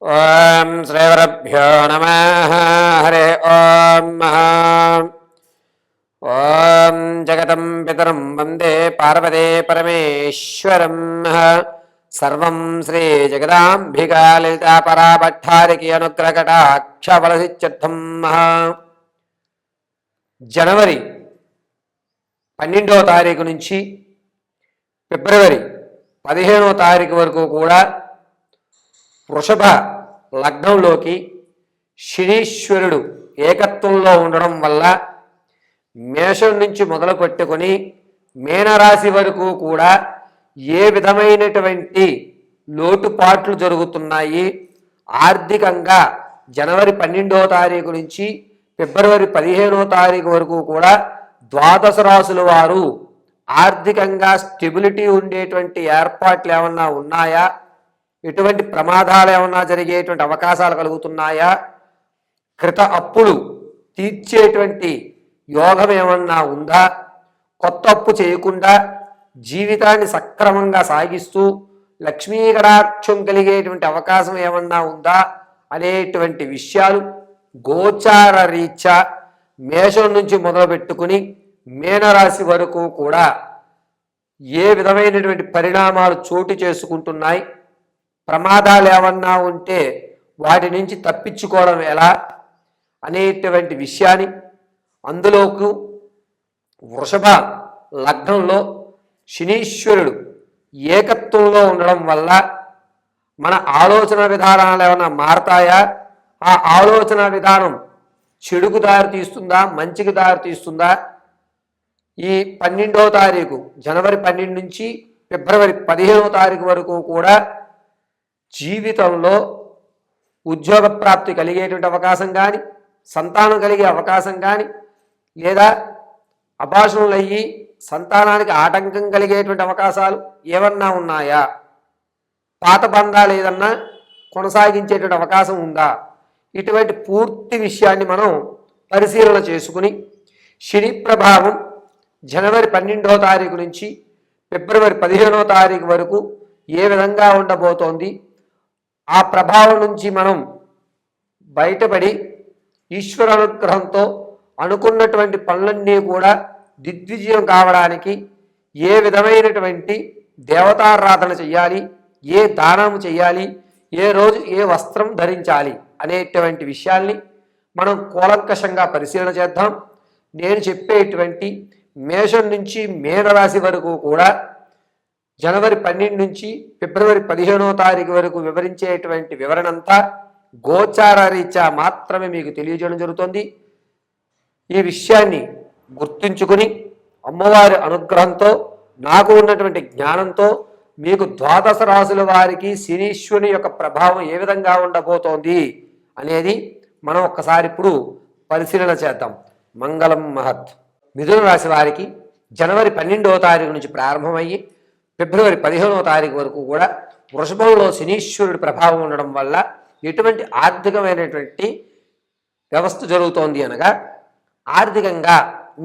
ఓం శ్రీగురుభ్యో నమః. హరి ఓం. ఓం జగతం పితరం వందే పార్వతీ పరమేశ్వరం. సర్వం శ్రీ జగదాంబికా లలితా పరాభట్టారికి అనుగ్రహకటాక్ష ఫలసిత్యర్థం. జనవరి 12వ తారీఖు నుంచి ఫిబ్రవరి 15వ తారీఖు వరకు కూడా వృషభ లగ్నంలోకి శనీశ్వరుడు ఏకత్వంలో ఉండడం వల్ల మేషం నుంచి మొదలు పెట్టుకొని మీనరాశి వరకు కూడా ఏ విధమైనటువంటి లోటుపాట్లు జరుగుతున్నాయి, ఆర్థికంగా జనవరి 12వ తారీఖు నుంచి ఫిబ్రవరి 15వ తారీఖు వరకు కూడా ద్వాదశ రాశుల వారు ఆర్థికంగా స్టెబిలిటీ ఉండేటువంటి ఏర్పాట్లు ఏమన్నా ఉన్నాయా, ఎటువంటి ప్రమాదాలు ఏమన్నా జరిగేటువంటి అవకాశాలు కలుగుతున్నాయా, కృత అప్పులు తీర్చేటువంటి యోగం ఏమన్నా ఉందా, కొత్త అప్పు చేయకుండా జీవితాన్ని సక్రమంగా సాగిస్తూ లక్ష్మీ కటాక్షం కలిగేటువంటి అవకాశం ఏమన్నా ఉందా అనేటువంటి విషయాలు గోచార రీత్యా మేషం నుంచి మొదలుపెట్టుకుని మీనరాశి వరకు కూడా ఏ విధమైనటువంటి పరిణామాలు చోటు చేసుకుంటున్నాయి, ప్రమాదాలు ఏమన్నా ఉంటే వాటి నుంచి తప్పించుకోవడం ఎలా అనేటువంటి విషయాన్ని, అందులోకి వృషభ లగ్నంలో శనీశ్వరుడు ఏకత్వంలో ఉండడం వల్ల మన ఆలోచన విధానాలు ఏమైనా మారతాయా, ఆ ఆలోచన విధానం చెడుకు దారి తీస్తుందా, మంచికి దారి తీస్తుందా, ఈ 12వ తారీఖు జనవరి 12 నుంచి ఫిబ్రవరి 15వ తారీఖు వరకు కూడా జీవితంలో ఉద్యోగ ప్రాప్తి కలిగేటువంటి అవకాశం కానీ, సంతానం కలిగే అవకాశం కానీ, లేదా అభాషణలు అయ్యి సంతానానికి ఆటంకం కలిగేటువంటి అవకాశాలు ఏమన్నా ఉన్నాయా, పాత బంధాలు ఏదన్నా కొనసాగించేటువంటి అవకాశం ఉందా, ఇటువంటి పూర్తి విషయాన్ని మనం పరిశీలన చేసుకుని శని ప్రభావం జనవరి 12వ తారీఖు నుంచి ఫిబ్రవరి 15వ తారీఖు వరకు ఏ విధంగా ఉండబోతోంది, ఆ ప్రభావం నుంచి మనం బయటపడి ఈశ్వర అనుగ్రహంతో అనుకున్నటువంటి పనులన్నీ కూడా దిగ్విజయం కావడానికి ఏ విధమైనటువంటి దేవతారాధన చెయ్యాలి, ఏ దానము చెయ్యాలి, ఏ రోజు ఏ వస్త్రం ధరించాలి అనేటువంటి విషయాల్ని మనం కూలంకషంగా పరిశీలన చేద్దాం. నేను చెప్పేటువంటి మేషం నుంచి మీనరాశి వరకు కూడా జనవరి 12 నుంచి ఫిబ్రవరి 15వ తారీఖు వరకు వివరించేటువంటి వివరణంతా గోచార రీత్యా మాత్రమే మీకు తెలియజేయడం జరుగుతుంది. ఈ విషయాన్ని గుర్తుంచుకుని అమ్మవారి అనుగ్రహంతో, నాకు ఉన్నటువంటి జ్ఞానంతో మీకు ద్వాదశ రాశుల వారికి శనీశ్వరుని యొక్క ప్రభావం ఏ విధంగా ఉండబోతోంది అనేది మనం ఒక్కసారి ఇప్పుడు పరిశీలన చేద్దాం. మంగళం మహత్. మిథున రాశి వారికి జనవరి 12వ తారీఖు నుంచి ప్రారంభమయ్యి ఫిబ్రవరి 15వ తారీఖు వరకు కూడా వృషభంలో శనీశ్వరుడి ప్రభావం ఉండడం వల్ల ఎటువంటి ఆర్థికమైనటువంటి వ్యవస్థ జరుగుతోంది అనగా, ఆర్థికంగా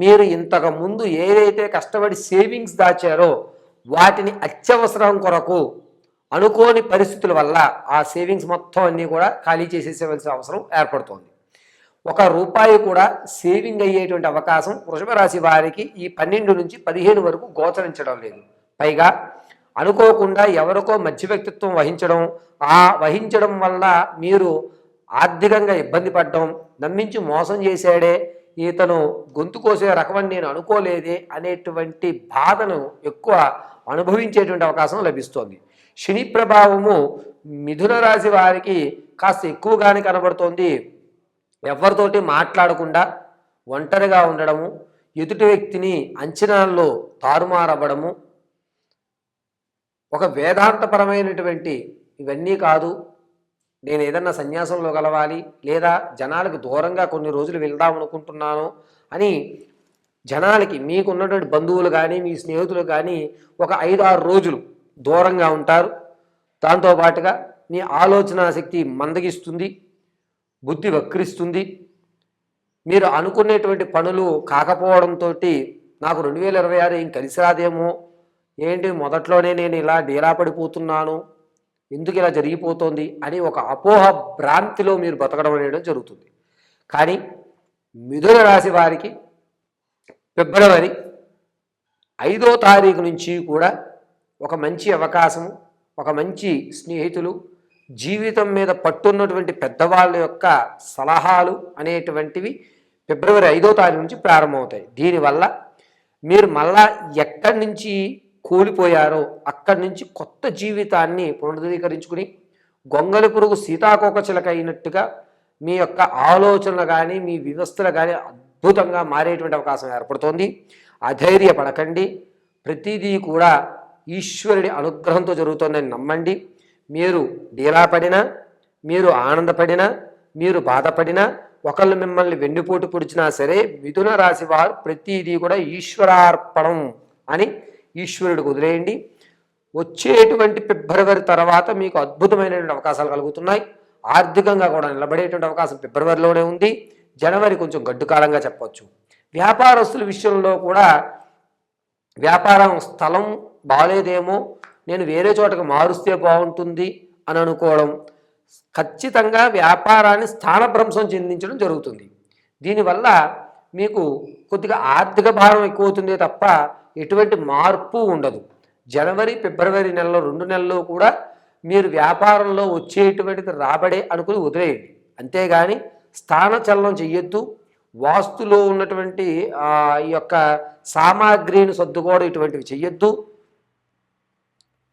మీరు ఇంతకు ముందు ఏదైతే కష్టపడి సేవింగ్స్ దాచారో వాటిని అత్యవసరం కొరకు అనుకోని పరిస్థితుల వల్ల ఆ సేవింగ్స్ మొత్తం అన్నీ కూడా ఖాళీ చేసేసేవలసిన అవసరం ఏర్పడుతోంది. ₹1 కూడా సేవింగ్ అయ్యేటువంటి అవకాశం వృషభ రాశి వారికి ఈ 12 నుంచి 15 వరకు గోచరించడం లేదు. పైగా అనుకోకుండా ఎవరికో మధ్య వ్యక్తిత్వం వహించడం వల్ల మీరు ఆర్థికంగా ఇబ్బంది పడడం, నమ్మించి మోసం చేశాడే, ఇతను గొంతు కోసే రకమని నేను అనుకోలేదే అనేటువంటి బాధను ఎక్కువ అనుభవించేటువంటి అవకాశం లభిస్తోంది. శని ప్రభావము మిథున రాశి వారికి కాస్త ఎక్కువగానే కనబడుతోంది. ఎవరితోటి మాట్లాడకుండా ఒంటరిగా ఉండడము, ఎదుటి వ్యక్తిని అంచనాల్లో తారుమారవ్వడము, ఒక వేదాంతపరమైనటువంటి ఇవన్నీ కాదు, నేను ఏదన్నా సన్యాసంలో కలవాలి, లేదా జనాలకు దూరంగా కొన్ని రోజులు వెళ్దాం అనుకుంటున్నాను అని జనాలకి, మీకున్నటువంటి బంధువులు కానీ మీ స్నేహితులు కానీ ఒక 5-6 రోజులు దూరంగా ఉంటారు. దాంతోపాటుగా మీ ఆలోచన శక్తి మందగిస్తుంది, బుద్ధి వక్రిస్తుంది. మీరు అనుకునేటువంటి పనులు కాకపోవడంతో నాకు 2026 ఏం కలిసి రాదేమో, ఏంటి మొదట్లోనే నేను ఇలా డీలా పడిపోతున్నాను, ఎందుకు ఇలా జరిగిపోతుంది అని ఒక అపోహ భ్రాంతిలో మీరు బతకడం అనేది జరుగుతుంది. కానీ మిథున రాశి వారికి ఫిబ్రవరి 5వ తారీఖు నుంచి కూడా ఒక మంచి అవకాశము, ఒక మంచి స్నేహితులు, జీవితం మీద పట్టున్నటువంటి పెద్దవాళ్ళ యొక్క సలహాలు అనేటువంటివి ఫిబ్రవరి 5వ తారీఖు నుంచి ప్రారంభమవుతాయి. దీనివల్ల మీరు మళ్ళా ఎక్కడి నుంచి కూలిపోయారో అక్కడి నుంచి కొత్త జీవితాన్ని పునరుద్ధరించుకుని గొంగళి పురుగు సీతాకోక చిలక అయినట్టుగా మీ యొక్క ఆలోచనలు కానీ మీ వ్యవస్థలు కానీ అద్భుతంగా మారేటువంటి అవకాశం ఏర్పడుతోంది. అధైర్యపడకండి. ప్రతిదీ కూడా ఈశ్వరుడి అనుగ్రహంతో జరుగుతుందని నమ్మండి. మీరు డీలాపడినా, మీరు ఆనందపడినా, మీరు బాధపడినా, ఒకళ్ళు మిమ్మల్ని వెన్నుపోటు పొడిచినా సరే మిథున రాశి వారు ప్రతిదీ కూడా ఈశ్వరార్పణం అని ఈశ్వరుడికి వదిలేయండి. వచ్చేటువంటి ఫిబ్రవరి తర్వాత మీకు అద్భుతమైనటువంటి అవకాశాలు కలుగుతున్నాయి. ఆర్థికంగా కూడా నిలబడేటువంటి అవకాశం ఫిబ్రవరిలోనే ఉంది. జనవరి కొంచెం గడ్డు కాలంగా చెప్పవచ్చు. వ్యాపారస్తుల విషయంలో కూడా వ్యాపారం స్థలం బాగాలేదేమో, నేను వేరే చోటకు మారుస్తే బాగుంటుంది అని అనుకోవడం, ఖచ్చితంగా వ్యాపారాన్ని స్థానభ్రంశం చెందించడం జరుగుతుంది. దీనివల్ల మీకు కొద్దిగా ఆర్థిక భారం ఎక్కువ అవుతుందే తప్ప ఎటువంటి మార్పు ఉండదు. జనవరి ఫిబ్రవరి నెలలో 2 నెలల్లో కూడా మీరు వ్యాపారంలో వచ్చేటువంటిది రాబడే అనుకుని వదిలేయండి. అంతేగాని స్థానచలనం చెయ్యొద్దు. వాస్తులో ఉన్నటువంటి ఈ యొక్క సామాగ్రిని సర్దుకోవడం ఇటువంటివి చెయ్యొద్దు.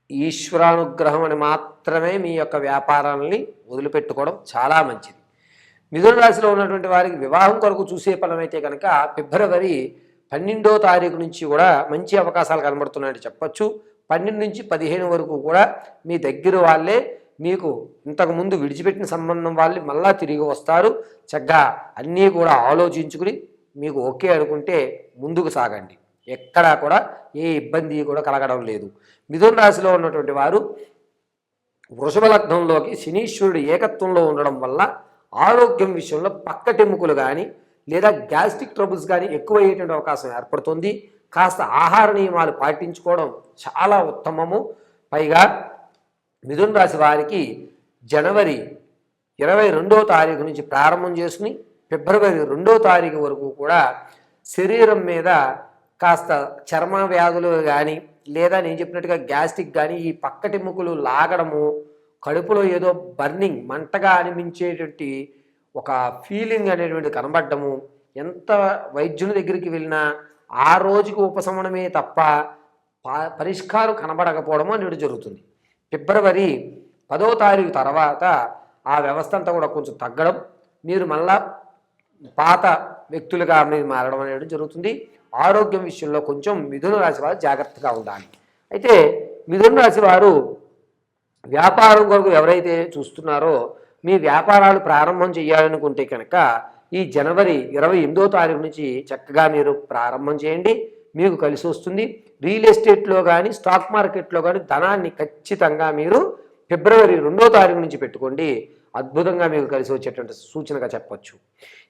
ఈశ్వరానుగ్రహం అని మాత్రమే మీ యొక్క వ్యాపారాలని వదిలిపెట్టుకోవడం చాలా మంచిది. మిథున రాశిలో ఉన్నటువంటి వారికి వివాహం కొరకు చూసే ఫలమైతే కనుక ఫిబ్రవరి 12వ తారీఖు నుంచి కూడా మంచి అవకాశాలు కనబడుతున్నాయని చెప్పచ్చు. 12 నుంచి 15 వరకు కూడా మీ దగ్గర వాళ్ళే మీకు ఇంతకుముందు విడిచిపెట్టిన సంబంధం వాళ్ళు మళ్ళా తిరిగి వస్తారు. చక్కగా అన్నీ కూడా ఆలోచించుకుని మీకు ఓకే అనుకుంటే ముందుకు సాగండి. ఎక్కడా కూడా ఏ ఇబ్బంది కూడా కలగడం లేదు. మిథున రాశిలో ఉన్నటువంటి వారు వృషభ లగ్నంలోకి శనీశ్వరుడు ఏకత్వంలో ఉండడం వల్ల ఆరోగ్యం విషయంలో పక్కటెముకలు కానీ లేదా గ్యాస్ట్రిక్ ట్రబుల్స్ కానీ ఎక్కువయ్యేటువంటి అవకాశం ఏర్పడుతుంది. కాస్త ఆహార నియమాలు పాటించుకోవడం చాలా ఉత్తమము. పైగా మిథున రాశి వారికి జనవరి 22వ తారీఖు నుంచి ప్రారంభం చేసుకుని ఫిబ్రవరి 2వ తారీఖు వరకు కూడా శరీరం మీద కాస్త చర్మ వ్యాధులు కానీ లేదా నేను చెప్పినట్టుగా గ్యాస్ట్రిక్ కానీ ఈ పక్కటెముకలు లాగడము, కడుపులో ఏదో బర్నింగ్ మంటగా అనిపించేటువంటి ఒక ఫీలింగ్ అనేటువంటి కనబడ్డము, ఎంత వైద్యుని దగ్గరికి వెళ్ళినా ఆ రోజుకి ఉపశమనమే తప్ప పరిష్కారం కనబడకపోవడం అనేది జరుగుతుంది. ఫిబ్రవరి 10వ తారీఖు తర్వాత ఆ వ్యవస్థ అంతా కూడా కొంచెం తగ్గడం, మీరు మళ్ళా పాత వ్యక్తులుగా మీరు మారడం అనేది జరుగుతుంది. ఆరోగ్యం విషయంలో కొంచెం మిథున రాశి వారు జాగ్రత్తగా ఉండాలి. అయితే మిథున రాశి వారు వ్యాపారం కొరకు ఎవరైతే చూస్తున్నారో మీ వ్యాపారాలు ప్రారంభం చేయాలనుకుంటే కనుక ఈ జనవరి 28వ తారీఖు నుంచి చక్కగా మీరు ప్రారంభం చేయండి. మీకు కలిసి వస్తుంది. రియల్ ఎస్టేట్లో కానీ స్టాక్ మార్కెట్లో కానీ ధనాన్ని ఖచ్చితంగా మీరు ఫిబ్రవరి 2వ తారీఖు నుంచి పెట్టుకోండి. అద్భుతంగా మీకు కలిసి వచ్చేటువంటి సూచనగా చెప్పచ్చు.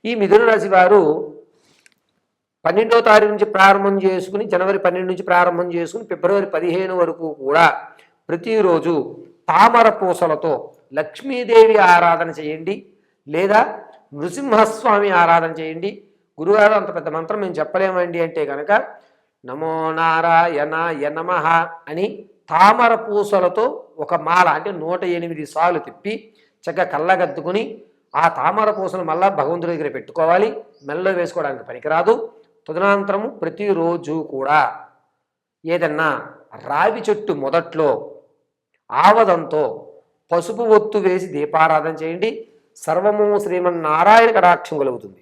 ఈ మిథున రాశి వారు 12వ తారీఖు నుంచి ప్రారంభం చేసుకుని జనవరి 12 నుంచి ప్రారంభం చేసుకుని ఫిబ్రవరి 15 వరకు కూడా ప్రతిరోజు తామర పూసలతో లక్ష్మీదేవి ఆరాధన చేయండి లేదా నృసింహస్వామి ఆరాధన చేయండి. గురుగారు అంత పెద్ద మంత్రం మేము చెప్పలేమండి అంటే కనుక నమో నారాయణాయ నమః అని తామర పూసలతో ఒక మాల అంటే 108 సార్లు తిప్పి చక్కగా కళ్ళగద్దుకుని ఆ తామర పూసలు మళ్ళా భగవంతుడి దగ్గర పెట్టుకోవాలి. మెల్లో వేసుకోవడానికి పనికిరాదు. తదనంతరము ప్రతిరోజు కూడా ఏదన్నా రావి చెట్టు మొదట్లో ఆవదంతో పసుపు ఒత్తు వేసి దీపారాధన చేయండి. సర్వము శ్రీమన్నారాయణ కటాక్షం కలుగుతుంది.